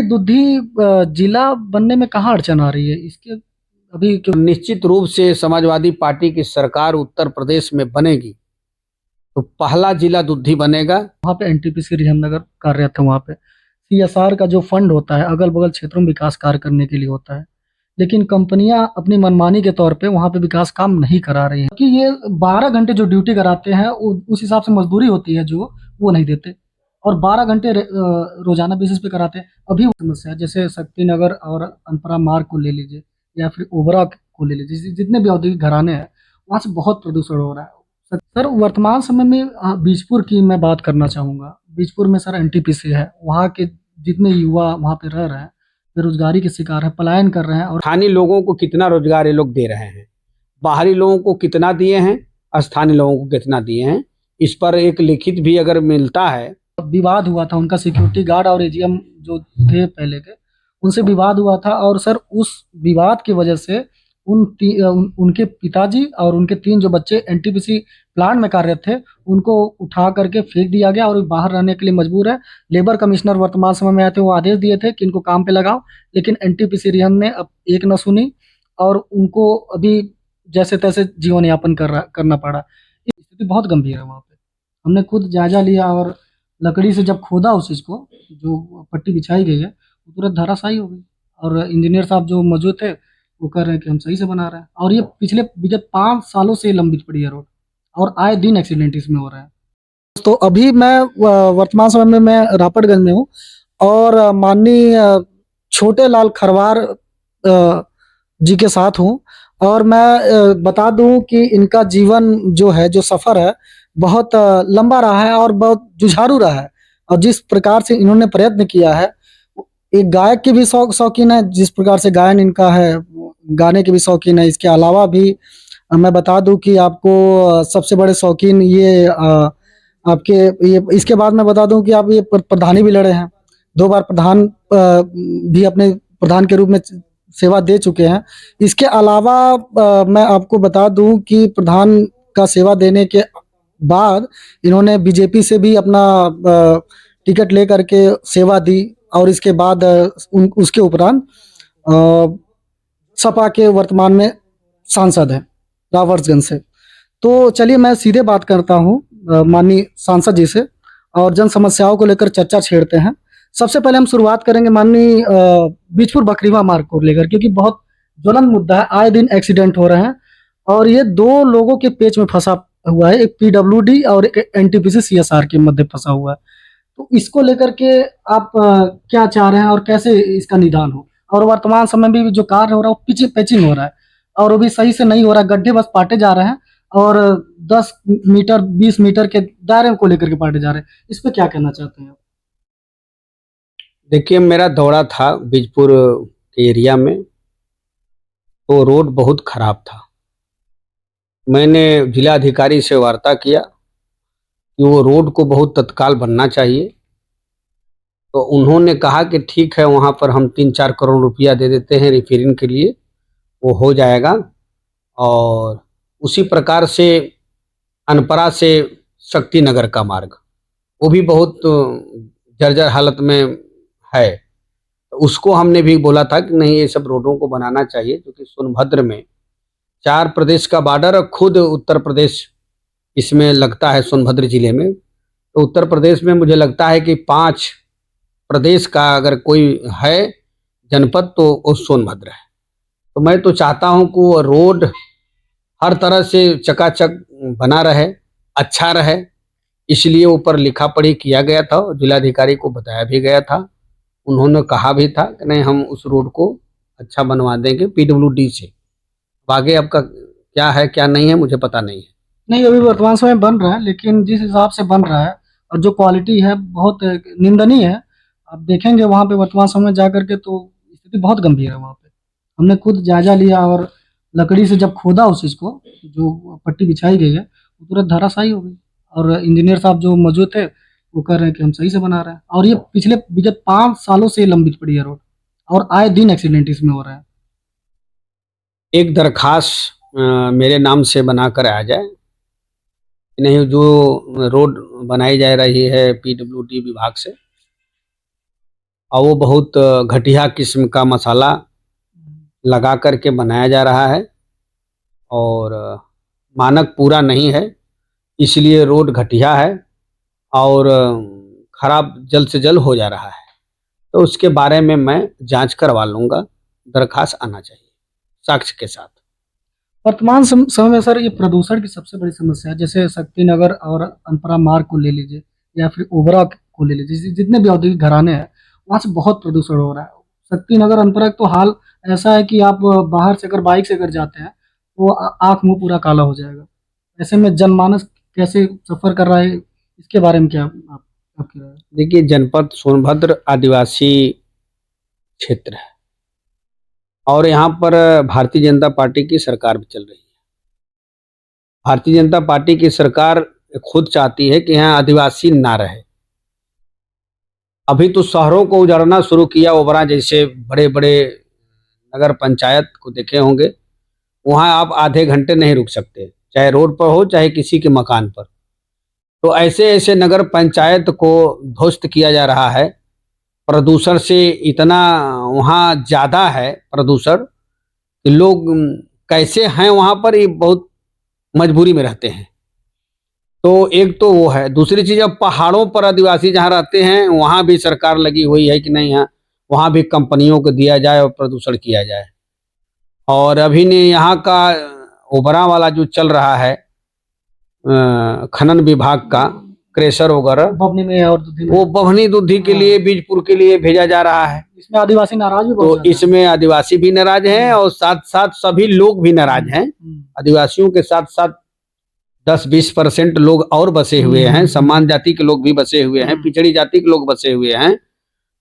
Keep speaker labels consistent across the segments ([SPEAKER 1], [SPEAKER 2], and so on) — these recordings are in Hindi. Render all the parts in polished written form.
[SPEAKER 1] दुधी जिला बनने में कहाँ अड़चन आ रही है इसके? अभी
[SPEAKER 2] निश्चित रूप से समाजवादी पार्टी की सरकार उत्तर प्रदेश में बनेगी तो पहला जिला दुधी बनेगा।
[SPEAKER 1] वहाँ पे एनटीपीसी रिजमनगर कार्यरत है। वहाँ पे सीएसआर का जो फंड होता है अगल बगल क्षेत्रों में विकास कार्य करने के लिए होता है, लेकिन कंपनियां अपनी मनमानी के तौर पे वहाँ पे विकास काम नहीं करा रही हैं कि ये 12 घंटे जो ड्यूटी कराते हैं उस हिसाब से मजदूरी होती है जो वो नहीं देते, और 12 घंटे रोजाना बेसिस पे कराते हैं। अभी वो समस्या है, जैसे शक्ति नगर और अनपरा मार्ग को ले लीजिए या फिर ओबरा को ले लीजिए, जितने भी औद्योगिक घराने हैं वहाँ से बहुत प्रदूषण हो रहा है। सर वर्तमान समय में बीजपुर की मैं बात करना चाहूँगा। बीजपुर में सर एनटीपीसी है, वहाँ के जितने युवा वहाँ पे रह रहे हैं बेरोजगारी के शिकार है, पलायन कर रहे हैं। और
[SPEAKER 2] स्थानीय लोगों को कितना रोजगार ये लोग दे रहे हैं, बाहरी लोगों को कितना दिए हैं, स्थानीय लोगों को कितना दिए हैं, इस पर एक लिखित भी अगर मिलता है।
[SPEAKER 1] विवाद हुआ था उनका, सिक्योरिटी गार्ड और एजीएम जो थे पहले के, उनसे विवाद हुआ था। और सर उस विवाद की वजह से उनके पिताजी और उनके 3 जो बच्चे एनटीपीसी प्लांट में कार्यरत थे उनको उठा करके फेंक दिया गया और वो बाहर रहने के लिए मजबूर है। लेबर कमिश्नर वर्तमान समय में आए थे, वो आदेश दिए थे कि इनको काम पे लगाओ, लेकिन एनटीपीसी रिहन ने अब एक न सुनी और उनको अभी जैसे तैसे जीवन यापन करना पड़ा। स्थिति बहुत गंभीर है वहाँ पे। हमने खुद जायजा लिया और लकड़ी से जब खोदा उस चीज़ को, जो पट्टी बिछाई गई है वो तुरंत धराशायी हो गई। और इंजीनियर साहब जो मौजूद थे वो कह रहे हैं कि हम सही से बना रहे हैं, और ये पिछले विगत 5 सालों से लंबित पड़ी है रोड, और आए दिन एक्सीडेंट इसमें हो रहे हैं। तो अभी मैं वर्तमान समय में मैं रापटगंज में हूँ और माननीय छोटे लाल खरवार जी के साथ हूँ। और मैं बता दूं कि इनका जीवन जो है, जो सफ़र है, बहुत लंबा रहा है और बहुत जुझारू रहा है। और जिस प्रकार से इन्होंने प्रयत्न किया है, एक गायक के भी शौकीन है, जिस प्रकार से गायन इनका है, गाने के भी शौकीन है। इसके अलावा भी मैं बता दूं कि आपको सबसे बड़े शौकीन ये आपके ये, इसके बाद मैं बता दूं कि आप ये प्रधानी भी लड़े हैं, 2 बार प्रधान भी अपने प्रधान के रूप में सेवा दे चुके हैं। इसके अलावा मैं आपको बता दूं कि प्रधान का सेवा देने के बाद इन्होंने बीजेपी से भी अपना टिकट लेकर के सेवा दी, और इसके बाद उसके उपरांत सपा के वर्तमान में सांसद हैं रावर्सगंज से। तो चलिए मैं सीधे बात करता हूँ माननीय सांसद जी से और जन समस्याओं को लेकर चर्चा छेड़ते हैं। सबसे पहले हम शुरुआत करेंगे माननीय बीजपुर बकरीवा मार्ग को लेकर, क्योंकि बहुत ज्वलंत मुद्दा है, आए दिन एक्सीडेंट हो रहे हैं और ये 2 लोगों के पेच में फंसा हुआ है, एक पीडब्ल्यूडी और एक एनटीपीसी सीएसआर के मध्य फंसा हुआ है। तो इसको लेकर के आप क्या चाह रहे हैं और कैसे इसका निदान हो? और वर्तमान समय में भी जो कार्य हो रहा है वो पैचिंग हो रहा है और वो भी सही से नहीं हो रहा है, गड्ढे बस पाटे जा रहे हैं और 10 मीटर 20 मीटर के दायरे को लेकर के पाटे जा रहे हैं। इस पे क्या कहना चाहते हैं आप?
[SPEAKER 2] देखिए, मेरा दौरा था बीजपुर के एरिया में, तो रोड बहुत खराब था। मैंने जिला अधिकारी से वार्ता किया कि वो रोड को बहुत तत्काल बनना चाहिए, तो उन्होंने कहा कि ठीक है, वहाँ पर हम 3-4 करोड़ रुपया दे देते हैं रिपेयरिंग के लिए, वो हो जाएगा। और उसी प्रकार से अनपरा से शक्ति नगर का मार्ग, वो भी बहुत जर्जर हालत में है। तो उसको हमने भी बोला था कि नहीं, ये सब रोडों को बनाना चाहिए, क्योंकि सोनभद्र में 4 प्रदेश का बॉर्डर और खुद उत्तर प्रदेश इसमें लगता है सोनभद्र जिले में। तो उत्तर प्रदेश में मुझे लगता है कि 5 प्रदेश का अगर कोई है जनपद तो वो सोनभद्र है। तो मैं तो चाहता हूँ कि वो रोड हर तरह से चकाचक बना रहे, अच्छा रहे, इसलिए ऊपर लिखा पढ़ी किया गया था, जिलाधिकारी को बताया भी गया था। उन्होंने कहा भी था कि नहीं, हम उस रोड को अच्छा बनवा देंगे पीडब्ल्यूडी से। आगे आपका क्या है क्या नहीं है मुझे पता नहीं है।
[SPEAKER 1] नहीं, अभी वर्तमान समय में बन रहा है, लेकिन जिस हिसाब से बन रहा है और जो क्वालिटी है बहुत निंदनीय है। आप देखेंगे वहाँ पे वर्तमान समय में जा करके तो स्थिति बहुत गंभीर है वहाँ पे। हमने खुद जायजा लिया और लकड़ी से जब खोदा उस चीज़ को, जो पट्टी बिछाई गई है वो तुरंत धराशायी हो गई। और इंजीनियर साहब जो मौजूद थे वो कह रहे हैं कि हम सही से बना रहे हैं, और ये पिछले विगत 5 सालों से लंबित पड़ी है रोड, और आए दिन एक्सीडेंट इसमें हो रहे हैं।
[SPEAKER 2] एक दरखास्त मेरे नाम से बनाकर आ जाए, नहीं जो रोड बनाई जा रही है पीडब्ल्यूडी विभाग से, और वो बहुत घटिया किस्म का मसाला लगा करके बनाया जा रहा है और मानक पूरा नहीं है, इसलिए रोड घटिया है और खराब जल्द से जल्द हो जा रहा है। तो उसके बारे में मैं जांच करवा लूँगा, दरखास्त आना चाहिए साक्ष्य के साथ।
[SPEAKER 1] वर्तमान समय में सर ये प्रदूषण की सबसे बड़ी समस्या है। जैसे शक्ति नगर और अनपरा मार्ग को ले लीजिए या फिर ओबरा को ले लीजिए, जितने भी औद्योगिक घराने हैं वहाँ से बहुत प्रदूषण हो रहा है। शक्ति नगर अनपरा तो हाल ऐसा है कि आप बाहर से अगर बाइक से अगर जाते हैं तो आँख मुंह पूरा काला हो जाएगा। ऐसे में जनमानस कैसे सफर कर रहा है, इसके बारे में क्या आपकी राय है?
[SPEAKER 2] देखिए, जनपद सोनभद्र आदिवासी क्षेत्र है और यहाँ पर भारतीय जनता पार्टी की सरकार भी चल रही है। भारतीय जनता पार्टी की सरकार खुद चाहती है कि यहाँ आदिवासी ना रहे। अभी तो शहरों को उजाड़ना शुरू किया, ओबरा जैसे बड़े बड़े नगर पंचायत को देखे होंगे, वहाँ आप आधे घंटे नहीं रुक सकते, चाहे रोड पर हो चाहे किसी के मकान पर। तो ऐसे ऐसे नगर पंचायत को ध्वस्त किया जा रहा है। प्रदूषण से इतना वहाँ ज़्यादा है प्रदूषण कि लोग कैसे हैं वहाँ पर, ये बहुत मजबूरी में रहते हैं। तो एक तो वो है, दूसरी चीज़ अब पहाड़ों पर आदिवासी जहाँ रहते हैं वहाँ भी सरकार लगी हुई है कि नहीं, यहाँ वहाँ भी कंपनियों को दिया जाए और प्रदूषण किया जाए। और अभी ने यहाँ का ओबरा वाला जो चल रहा है खनन विभाग का क्रेशर वगैरह,
[SPEAKER 1] बबनी में और दुधी में
[SPEAKER 2] वो बभनी दुधी के लिए, बीजपुर के लिए भेजा जा रहा है।
[SPEAKER 1] इसमें आदिवासी नाराज भी बहुत
[SPEAKER 2] तो
[SPEAKER 1] ज्यादा
[SPEAKER 2] इसमें आदिवासी भी नाराज हैं और साथ साथ सभी लोग भी नाराज हैं।
[SPEAKER 1] हैं।
[SPEAKER 2] आदिवासियों के साथ साथ 10-20% लोग और बसे हुए हैं, सम्मान जाति के लोग भी बसे हुए हैं, पिछड़ी जाति के लोग बसे हुए हैं।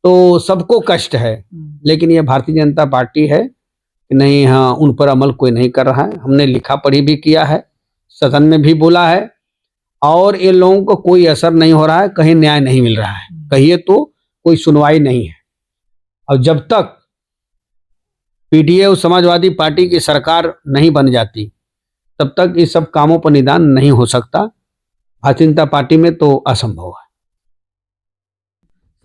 [SPEAKER 2] तो सबको कष्ट है, लेकिन ये भारतीय जनता पार्टी है कि नहीं, हाँ उन पर अमल कोई नहीं कर रहा है। हमने लिखा पढ़ी भी किया है, सदन में भी बोला है और इन लोगों को कोई असर नहीं हो रहा है, कहीं न्याय नहीं मिल रहा है, कहिए तो कोई सुनवाई नहीं है। और जब तक पीडीए समाजवादी पार्टी की सरकार नहीं बन जाती तब तक इस सब कामों पर निदान नहीं हो सकता। भारतीय जनता पार्टी में तो असंभव है।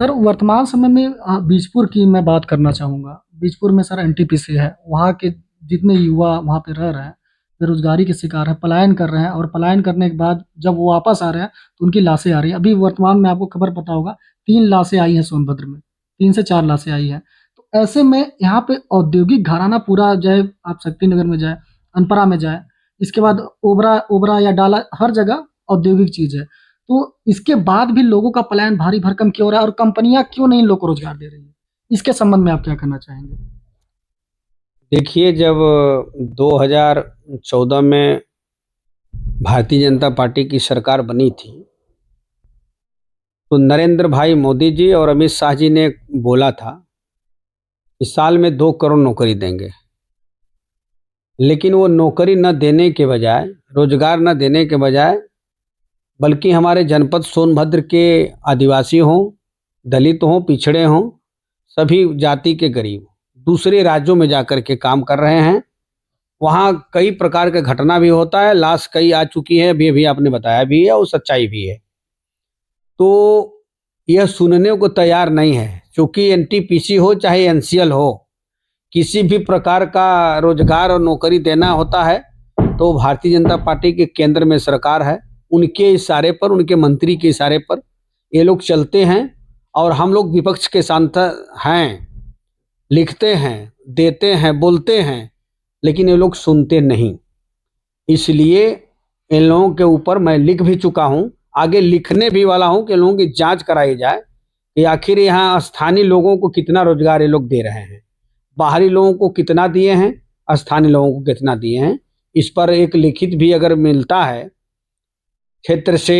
[SPEAKER 1] सर वर्तमान समय में बीजपुर की मैं बात करना चाहूँगा। बीजपुर में सर एनटीपीसी है, वहाँ के जितने युवा वहाँ पे रह रहे हैं बेरोजगारी के शिकार है, पलायन कर रहे हैं और पलायन करने के बाद जब वो वापस आ रहे हैं तो उनकी लाशें आ रही हैं। अभी वर्तमान में आपको खबर पता होगा 3 लाशें आई हैं सोनभद्र में, 3 से 4 लाशें आई हैं। तो ऐसे में यहाँ पे औद्योगिक घराना पूरा, चाहे आप शक्ति नगर में जाए, अनपरा में जाए, इसके बाद ओबरा ओबरा या डाला, हर जगह औद्योगिक चीज़ है। तो इसके बाद भी लोगों का पलायन भारी भरकम क्यों हो रहा है और कंपनियां क्यों नहीं इन लोगों को रोजगार दे रही है? इसके संबंध में आप क्या कहना चाहेंगे?
[SPEAKER 2] देखिए, जब 2014 में भारतीय जनता पार्टी की सरकार बनी थी तो नरेंद्र भाई मोदी जी और अमित शाह जी ने बोला था कि साल में 2 करोड़ नौकरी देंगे। लेकिन वो नौकरी न देने के बजाय, रोजगार न देने के बजाय, बल्कि हमारे जनपद सोनभद्र के आदिवासी हों, दलित हों, पिछड़े हों, सभी जाति के गरीब दूसरे राज्यों में जाकर के काम कर रहे हैं। वहाँ कई प्रकार का घटना भी होता है, लाश कई आ चुकी है, अभी आपने बताया भी है और सच्चाई भी है। तो यह सुनने को तैयार नहीं है, क्योंकि एनटीपीसी हो चाहे एनसीएल हो, किसी भी प्रकार का रोजगार और नौकरी देना होता है तो भारतीय जनता पार्टी के केंद्र में सरकार है, उनके इशारे पर, उनके मंत्री के इशारे पर ये लोग चलते हैं और हम लोग विपक्ष के साथ हैं, लिखते हैं, देते हैं, बोलते हैं, लेकिन ये लोग सुनते नहीं। इसलिए इन लोगों के ऊपर मैं लिख भी चुका हूँ, आगे लिखने भी वाला हूँ कि लोगों की जांच कराई जाए कि आखिर यहाँ स्थानीय लोगों को कितना रोजगार ये लोग दे रहे हैं, बाहरी लोगों को कितना दिए हैं, स्थानीय लोगों को कितना दिए हैं। इस पर एक लिखित भी अगर मिलता है क्षेत्र से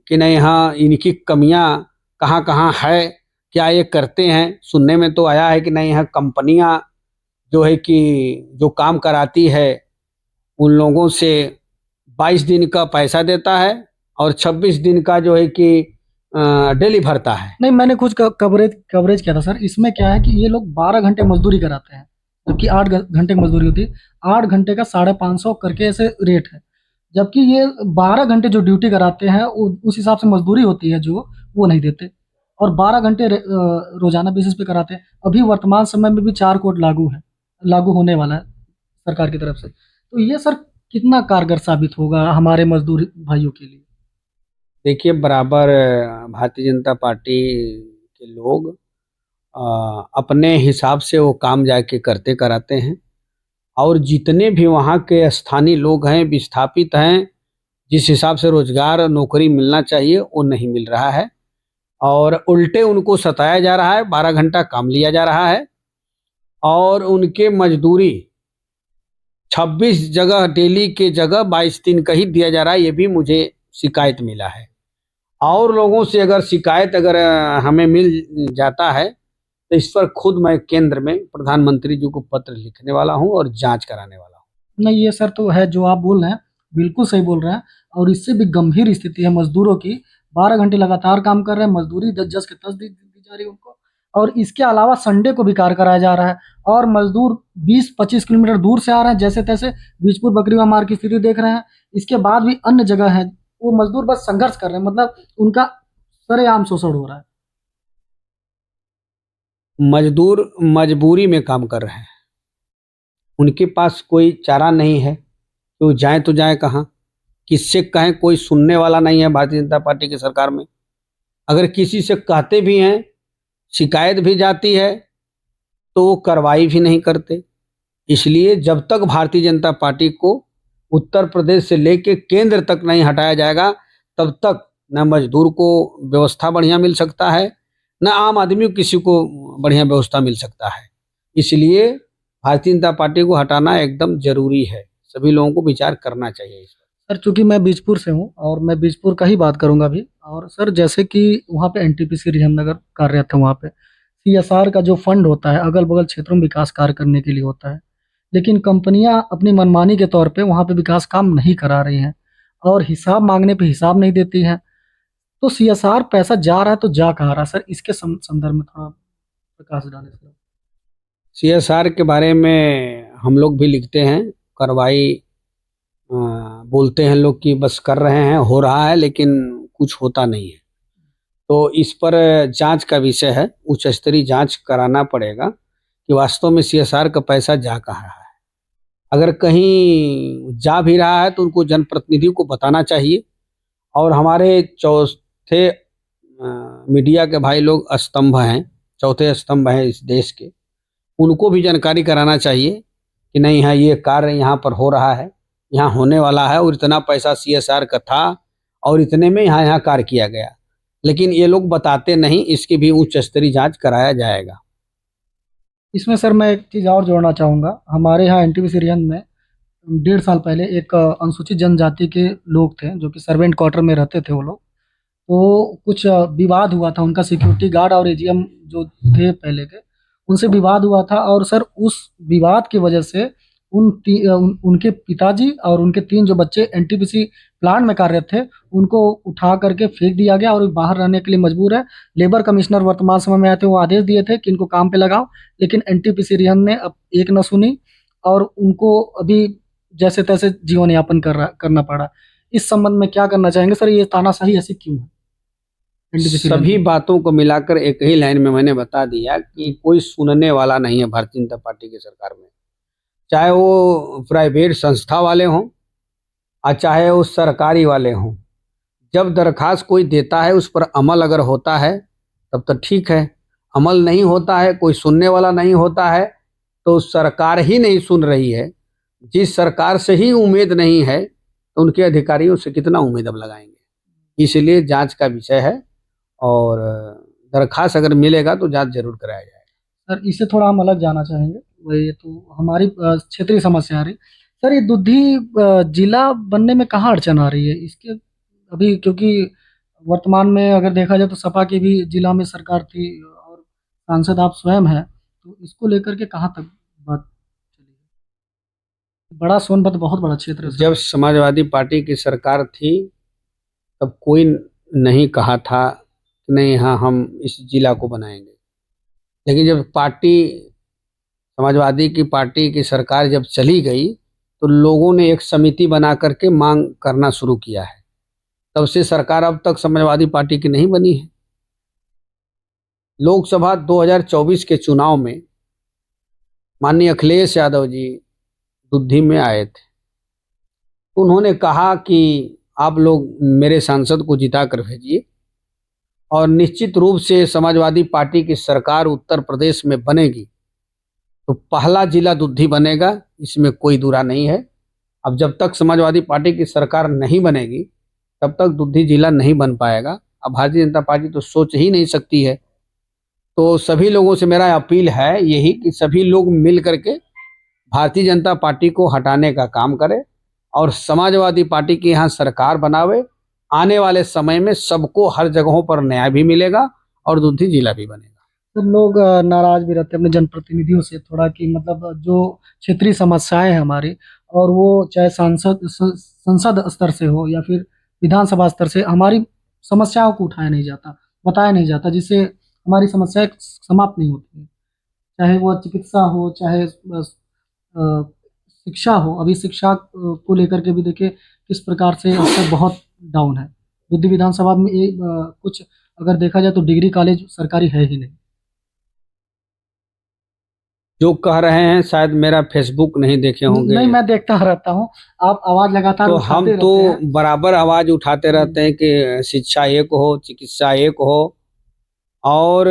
[SPEAKER 2] कि नहीं, हाँ इनकी कमियां कहाँ कहाँ है, क्या ये करते हैं। सुनने में तो आया है कि नहीं, यहाँ कंपनियां जो है कि जो काम कराती है उन लोगों से 22 दिन का पैसा देता है और 26 दिन का जो है कि डेली भरता है।
[SPEAKER 1] नहीं, मैंने कुछ कवरेज कवरेज किया था सर। इसमें क्या है कि ये लोग 12 घंटे मजदूरी कराते हैं, जबकि 8 घंटे की मजदूरी होती है। 8 घंटे का 550 करके ऐसे रेट है, जबकि ये 12 घंटे जो ड्यूटी कराते हैं उस हिसाब से मजदूरी होती है जो वो नहीं देते। और 12 घंटे रोजाना बेसिस पे कराते हैं। अभी वर्तमान समय में भी 4 कोड लागू होने वाला है सरकार की तरफ से। तो ये सर कितना कारगर साबित होगा हमारे मजदूर भाइयों के लिए?
[SPEAKER 2] देखिए, बराबर भारतीय जनता पार्टी के लोग अपने हिसाब से वो काम जाके करते कराते हैं, और जितने भी वहाँ के स्थानीय लोग हैं, विस्थापित हैं, जिस हिसाब से रोजगार नौकरी मिलना चाहिए वो नहीं मिल रहा है, और उल्टे उनको सताया जा रहा है, 12 घंटा काम लिया जा रहा है, और उनके मजदूरी 26 जगह डेली के जगह 22 दिन का ही दिया जा रहा है। ये भी मुझे शिकायत मिला है, और लोगों से अगर शिकायत अगर हमें मिल जाता है तो इस पर खुद मैं केंद्र में प्रधानमंत्री जी को पत्र लिखने वाला हूँ और जांच कराने वाला हूँ।
[SPEAKER 1] नहीं, ये सर तो है जो आप बोल रहे हैं, बिल्कुल सही बोल रहे हैं। और इससे भी गंभीर स्थिति है मजदूरों की। 12 घंटे लगातार काम कर रहे हैं, मजदूरी 10-10 के 10 दी जा रही है उनको। और इसके अलावा संडे को भी कार्य कराया जा रहा है, और मजदूर 20-25 किलोमीटर दूर से आ रहे हैं जैसे तैसे। बीजपुर बकरीवा मार्ग की स्थिति देख रहे हैं। इसके बाद भी अन्य जगह है, वो मजदूर बस संघर्ष कर रहे हैं, मतलब उनका सरेआम शोषण हो रहा है।
[SPEAKER 2] मजदूर मजबूरी में काम कर रहे हैं, उनके पास कोई चारा नहीं है, तो जाए कहाँ, किससे कहें, कोई सुनने वाला नहीं है भारतीय जनता पार्टी की सरकार में। अगर किसी से कहते भी हैं, शिकायत भी जाती है, तो वो कार्रवाई भी नहीं करते। इसलिए जब तक भारतीय जनता पार्टी को उत्तर प्रदेश से लेके केंद्र तक नहीं हटाया जाएगा, तब तक न मजदूर को व्यवस्था बढ़िया मिल सकता है, न आम आदमी को किसी को बढ़िया व्यवस्था मिल सकता है। इसलिए भारतीय जनता पार्टी को हटाना एकदम जरूरी है, सभी लोगों को विचार करना चाहिए इस पर।
[SPEAKER 1] सर चूंकि मैं बीजपुर से हूँ और मैं बीजपुर का ही बात करूंगा अभी। और सर जैसे कि वहाँ पे एनटीपीसी रिजमनगर कार्यरत है, वहाँ पे सीएसआर का जो फंड होता है अगल बगल क्षेत्रों में विकास कार्य करने के लिए होता है, लेकिन कंपनियां अपनी मनमानी के तौर पे वहाँ पे विकास काम नहीं करा रही हैं, और हिसाब मांगने पे हिसाब नहीं देती हैं। तो सीएसआर पैसा जा रहा है तो जा कहाँ रहा है सर? इसके संदर्भ में थोड़ा प्रकाश डालें सर।
[SPEAKER 2] सीएसआर के बारे में हम लोग भी लिखते हैं, कार्रवाई बोलते हैं लोग कि बस कर रहे हैं, हो रहा है, लेकिन कुछ होता नहीं है। तो इस पर जांच का विषय है, उच्च स्तरीय जांच कराना पड़ेगा कि वास्तव में सीएसआर का पैसा जा कहाँ रहा है। अगर कहीं जा भी रहा है तो उनको जनप्रतिनिधि को बताना चाहिए, और हमारे चौथे मीडिया के भाई लोग स्तंभ हैं, चौथे स्तंभ हैं इस देश के, उनको भी जानकारी कराना चाहिए कि नहीं है, ये कार्य यहाँ पर हो रहा है, यहाँ होने वाला है, और इतना पैसा सीएसआर का था, और इतने में यहाँ यहाँ कार्य किया गया। लेकिन ये लोग बताते नहीं, इसकी भी उच्च स्तरीय जांच कराया जाएगा।
[SPEAKER 1] इसमें सर मैं एक चीज़ और जोड़ना चाहूँगा। हमारे यहाँ एनटीपीसी रिजन में 1.5 साल पहले एक अनुसूचित जनजाति के लोग थे जो कि सर्वेंट क्वार्टर में रहते थे वो लोग। तो कुछ विवाद हुआ था, उनका सिक्योरिटी गार्ड और एजीएम जो थे पहले के, उनसे विवाद हुआ था। और सर उस विवाद की वजह से उनके पिताजी और उनके 3 जो बच्चे एनटीपीसी प्लांट में कार्यरत थे, उनको उठा करके फेंक दिया गया और बाहर रहने के लिए मजबूर है। लेबर कमिश्नर वर्तमान समय में आए थे, वो आदेश दिए थे कि इनको काम पे लगाओ, लेकिन एनटीपीसी रिहन ने अब एक न सुनी, और उनको अभी जैसे तैसे जीवन यापन करना पड़ा। इस संबंध में क्या करना चाहेंगे सर? ये तानाशाही ऐसी क्यों है एनटीपीसी रिहन
[SPEAKER 2] सभी
[SPEAKER 1] की?
[SPEAKER 2] बातों को मिलाकर एक ही लाइन में मैंने बता दिया कि कोई सुनने वाला नहीं है भारतीय जनता पार्टी की सरकार में, चाहे वो प्राइवेट संस्था वाले हों और चाहे वो सरकारी वाले हों। जब दरखास्त कोई देता है, उस पर अमल अगर होता है तब तो ठीक है, अमल नहीं होता है, कोई सुनने वाला नहीं होता है, तो सरकार ही नहीं सुन रही है। जिस सरकार से ही उम्मीद नहीं है तो उनके अधिकारियों से कितना उम्मीद अब लगाएंगे। इसलिए जांच का विषय है, और दरखास्त अगर मिलेगा तो जांच जरूर कराया जाएगा।
[SPEAKER 1] सर इससे थोड़ा हम अलग जाना चाहेंगे। वही तो हमारी क्षेत्रीय समस्या आ रही। सर ये दुधी जिला बनने में कहाँ अड़चन आ रही है इसके अभी? क्योंकि वर्तमान में अगर देखा जाए तो सपा की भी जिला में सरकार थी और सांसद आप स्वयं हैं, तो इसको लेकर के कहाँ तक बात चली है? बड़ा सोनभद्र बहुत बड़ा क्षेत्र है सर।
[SPEAKER 2] जब समाजवादी पार्टी की सरकार थी तब कोई नहीं कहा था कि नहीं, हाँ हम इस जिला को बनाएंगे। लेकिन जब समाजवादी की पार्टी की सरकार जब चली गई तो लोगों ने एक समिति बना करके मांग करना शुरू किया है। तब से सरकार अब तक समाजवादी पार्टी की नहीं बनी है। लोकसभा 2024 के चुनाव में माननीय अखिलेश यादव जी दुद्धी में आए थे। तो उन्होंने कहा कि आप लोग मेरे सांसद को जिता कर भेजिए और निश्चित रूप से समाजवादी पार्टी की सरकार उत्तर प्रदेश में बनेगी तो पहला जिला दुद्धी बनेगा, इसमें कोई दूरा नहीं है। अब जब तक समाजवादी पार्टी की सरकार नहीं बनेगी तब तक दुद्धी जिला नहीं बन पाएगा। अब भारतीय जनता पार्टी तो सोच ही नहीं सकती है। तो सभी लोगों से मेरा अपील है यही कि सभी लोग मिल करके भारतीय जनता पार्टी को हटाने का काम करें और समाजवादी पार्टी की यहाँ सरकार बनावे। आने वाले समय में सबको हर जगहों पर न्याय भी मिलेगा और दुद्धी जिला भी बनेगा।
[SPEAKER 1] तो लोग नाराज भी रहते हैं अपने जनप्रतिनिधियों से थोड़ा कि मतलब जो क्षेत्रीय समस्याएं हैं हमारी, और वो चाहे संसद स्तर से हो या फिर विधानसभा स्तर से, हमारी समस्याओं को उठाया नहीं जाता, बताया नहीं जाता, जिससे हमारी समस्याएं समाप्त नहीं होती है। चाहे वो चिकित्सा हो, चाहे शिक्षा हो। अभी शिक्षा को लेकर के भी देखिए किस प्रकार से स्तर बहुत डाउन है। बुद्धि विधानसभा में कुछ अगर देखा जाए तो डिग्री कॉलेज सरकारी है ही नहीं।
[SPEAKER 2] जो कह रहे हैं शायद मेरा फेसबुक नहीं देखे होंगे।
[SPEAKER 1] नहीं, मैं देखता रहता हूँ, आप आवाज लगातार
[SPEAKER 2] तो
[SPEAKER 1] उठाते
[SPEAKER 2] हम
[SPEAKER 1] रहते
[SPEAKER 2] तो
[SPEAKER 1] हैं।
[SPEAKER 2] बराबर आवाज उठाते रहते हैं कि शिक्षा एक हो, चिकित्सा एक हो और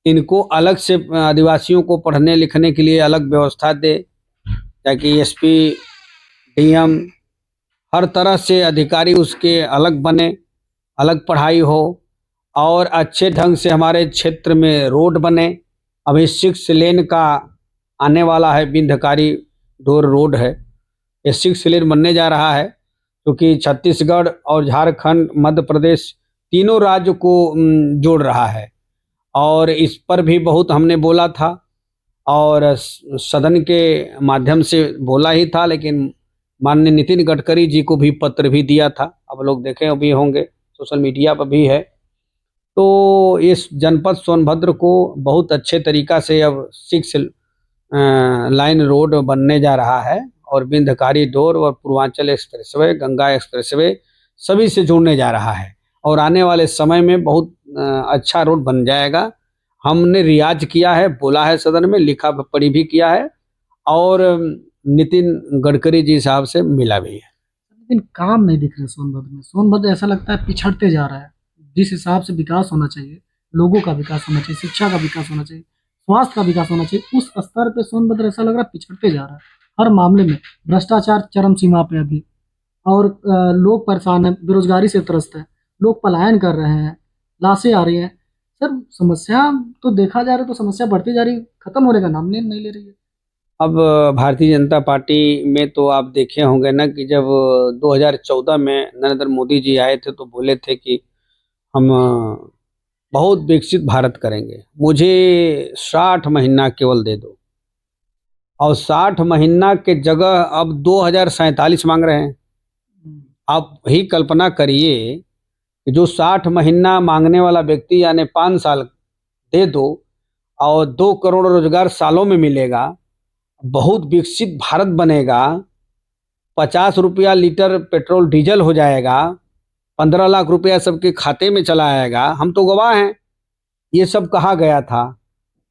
[SPEAKER 2] इनको अलग से आदिवासियों को पढ़ने लिखने के लिए अलग व्यवस्था दे, ताकि एसपी, डीएम हर तरह से अधिकारी उसके अलग बने, अलग पढ़ाई हो और अच्छे ढंग से हमारे क्षेत्र में रोड बने। अभी 6 लेन का आने वाला है, बिंधकारी डोर रोड है, ये 6 लेन बनने जा रहा है, क्योंकि छत्तीसगढ़ और झारखंड, मध्य प्रदेश तीनों राज्य को जोड़ रहा है। और इस पर भी बहुत हमने बोला था और सदन के माध्यम से बोला ही था, लेकिन माननीय नितिन गडकरी जी को भी पत्र भी दिया था। अब लोग देखे भी होंगे, सोशल मीडिया पर भी है। तो इस जनपद सोनभद्र को बहुत अच्छे तरीका से अब 6 लाइन रोड बनने जा रहा है और बिंद कॉरिडोर और पूर्वांचल एक्सप्रेसवे, गंगा एक्सप्रेसवे सभी से जोड़ने जा रहा है और आने वाले समय में बहुत अच्छा रोड बन जाएगा। हमने रियाज किया है, बोला है सदन में, लिखा पढ़ी भी किया है और नितिन गडकरी जी साहब से मिला भी है।
[SPEAKER 1] लेकिन काम नहीं दिख रहे सोनभद्र में। सोनभद्र ऐसा लगता है पिछड़ते जा रहा है। जिस हिसाब से विकास होना चाहिए, लोगों का विकास होना चाहिए, शिक्षा का विकास होना चाहिए, स्वास्थ्य का विकास होना चाहिए, उस स्तर पे सोनभद्र ऐसा लग रहा है पिछड़ते जा रहा है हर मामले में। भ्रष्टाचार चरम सीमा पे अभी, और लोग परेशान हैं, बेरोजगारी से त्रस्त है, लोग पलायन कर रहे हैं, लाशें आ रही हैं। सर, समस्या तो देखा जा रहा है तो समस्या बढ़ती जा रही है, खत्म होने का नाम नहीं ले रही है।
[SPEAKER 2] अब भारतीय जनता पार्टी में तो आप देखे होंगे ना कि जब 2014 में नरेंद्र मोदी जी आए थे तो बोले थे कि हम बहुत विकसित भारत करेंगे, मुझे 60 महीना केवल दे दो, और 60 महीना के जगह अब 2047 मांग रहे हैं। आप ही कल्पना करिए कि जो 60 महीना मांगने वाला व्यक्ति यानी 5 साल दे दो और 2 करोड़ रोजगार सालों में मिलेगा, बहुत विकसित भारत बनेगा, 50 रुपया लीटर पेट्रोल डीजल हो जाएगा, 15 लाख रुपया सबके खाते में चला आएगा। हम तो गवाह हैं, ये सब कहा गया था,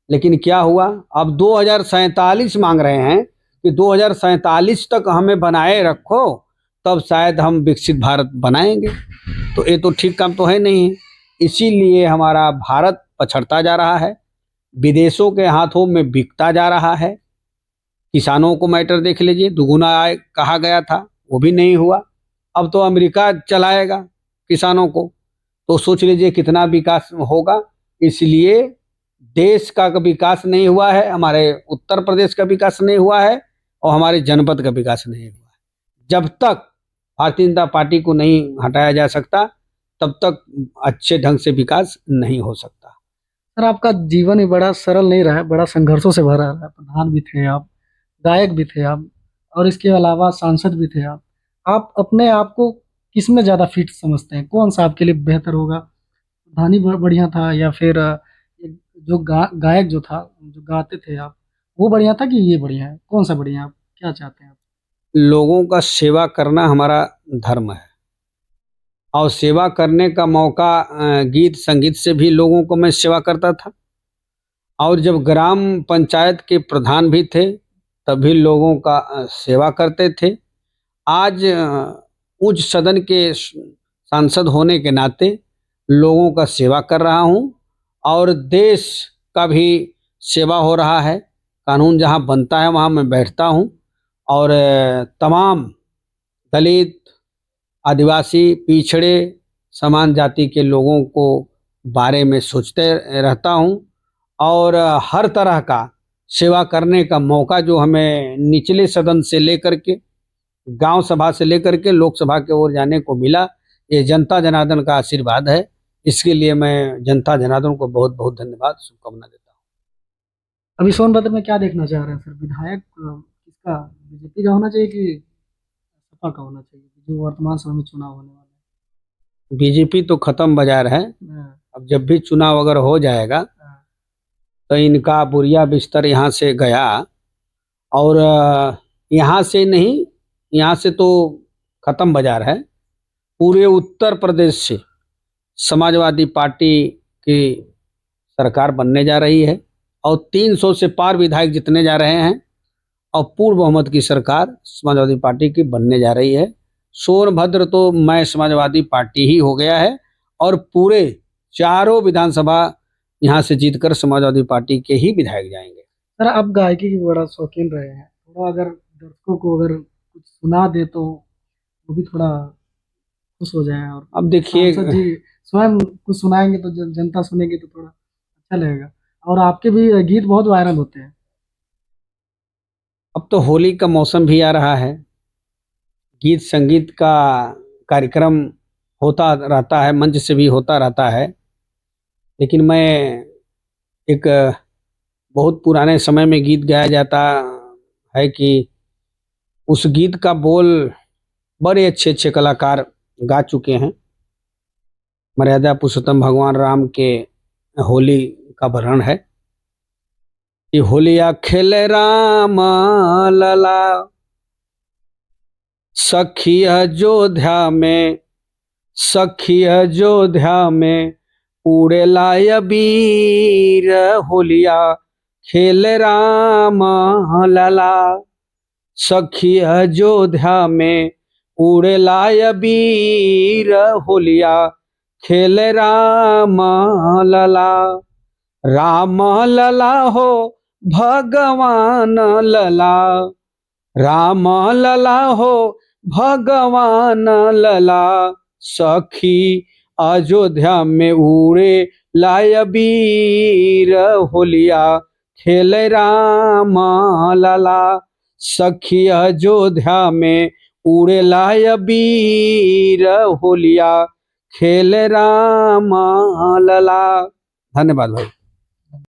[SPEAKER 2] लेकिन क्या हुआ? अब 2047 मांग रहे हैं कि 2047 तक हमें बनाए रखो, तब शायद हम विकसित भारत बनाएंगे। तो ये तो ठीक काम तो है नहीं। इसीलिए हमारा भारत पछड़ता जा रहा है, विदेशों के हाथों में बिकता जा रहा है। किसानों को मैटर देख लीजिए, दुगुना आय कहा गया था, वो भी नहीं हुआ। अब तो अमेरिका चलाएगा किसानों को, तो सोच लीजिए कितना विकास होगा। इसलिए देश का विकास नहीं हुआ है, हमारे उत्तर प्रदेश का विकास नहीं हुआ है और हमारे जनपद का विकास नहीं हुआ है। जब तक भारतीय जनता पार्टी को नहीं हटाया जा सकता तब तक अच्छे ढंग से विकास नहीं हो सकता।
[SPEAKER 1] सर, आपका जीवन ही बड़ा सरल नहीं रहा है, बड़ा संघर्षों से भरा रहा है। प्रधान भी थे आप, गायक भी थे आप, और इसके अलावा सांसद भी थे आप। आप अपने आप को किस में ज़्यादा फिट समझते हैं? कौन सा आपके लिए बेहतर होगा? प्रधानी बढ़िया था या फिर एक जो गायक जो था, जो गाते थे आप, वो बढ़िया था कि ये बढ़िया है? कौन सा बढ़िया है? आप क्या चाहते हैं आप?
[SPEAKER 2] लोगों का सेवा करना हमारा धर्म है और सेवा करने का मौका गीत संगीत से भी लोगों को मैं सेवा करता था। और जब ग्राम पंचायत के प्रधान भी थे तभी लोगों का सेवा करते थे। आज उच्च सदन के सांसद होने के नाते लोगों का सेवा कर रहा हूँ और देश का भी सेवा हो रहा है। कानून जहाँ बनता है वहाँ मैं बैठता हूँ और तमाम दलित, आदिवासी, पिछड़े, समान जाति के लोगों को बारे में सोचते रहता हूँ और हर तरह का सेवा करने का मौका जो हमें निचले सदन से लेकर के, गांव सभा से लेकर के लोकसभा की ओर जाने को मिला, ये जनता जनार्दन का आशीर्वाद है। इसके लिए मैं जनता जनार्दन को बहुत बहुत धन्यवाद, शुभकामना देता हूँ।
[SPEAKER 1] अभी सोनभद्र में क्या देखना चाह रहे हैं सर? विधायक किसका, बीजेपी का होना चाहिए कि सपा का होना चाहिए, जो वर्तमान समय में चुनाव होने वाला
[SPEAKER 2] बीजेपी तो खत्म बाजार है।
[SPEAKER 1] है?
[SPEAKER 2] अब जब भी चुनाव अगर हो जाएगा
[SPEAKER 1] हाँ,
[SPEAKER 2] तो इनका बुरिया बिस्तर यहाँ से गया और यहाँ से नहीं, यहाँ से तो खत्म बाजार है। पूरे उत्तर प्रदेश से समाजवादी पार्टी की सरकार बनने जा रही है और 300 से पार विधायक जितने जा रहे हैं और पूर्ण बहुमत की सरकार समाजवादी पार्टी की बनने जा रही है। सोनभद्र तो मैं समाजवादी पार्टी ही हो गया है और पूरे चारों विधानसभा यहाँ से जीतकर समाजवादी पार्टी के ही विधायक जाएंगे।
[SPEAKER 1] सर आप गायकी के बड़ा शौकीन रहे हैं, थोड़ा अगर दर्शकों को अगर कुछ सुना दे तो वो भी थोड़ा खुश हो जाए। और
[SPEAKER 2] अब देखिए,
[SPEAKER 1] सांसद जी स्वयं कुछ सुनाएंगे तो जनता सुनेगी तो थोड़ा अच्छा लगेगा। और आपके भी गीत बहुत वायरल होते हैं।
[SPEAKER 2] अब तो होली का मौसम भी आ रहा है, गीत संगीत का कार्यक्रम होता रहता है, मंच से भी होता रहता है। लेकिन मैं एक बहुत पुराने समय में गीत गाया जाता है कि उस गीत का बोल बड़े अच्छे अच्छे कलाकार गा चुके हैं। मर्यादा पुरुषोत्तम भगवान राम के होली का वर्णन है कि होलिया खेल राम लला, सखी अयोध्या में, सखी अयोध्या में उड़े लाय बीर, होलिया खेल राम लला, सखी अयोध्या में उड़े लाय बीर, होलिया खेल राम लला। राम लला हो भगवान लला, राम लला हो भगवान लला, सखी अयोध्या में उड़े लाय बीर, होलिया खेल राम लला, सखी अयोध्या में उड़े लाय बीर, होलिया खेल राम लला। धन्यवाद भाई।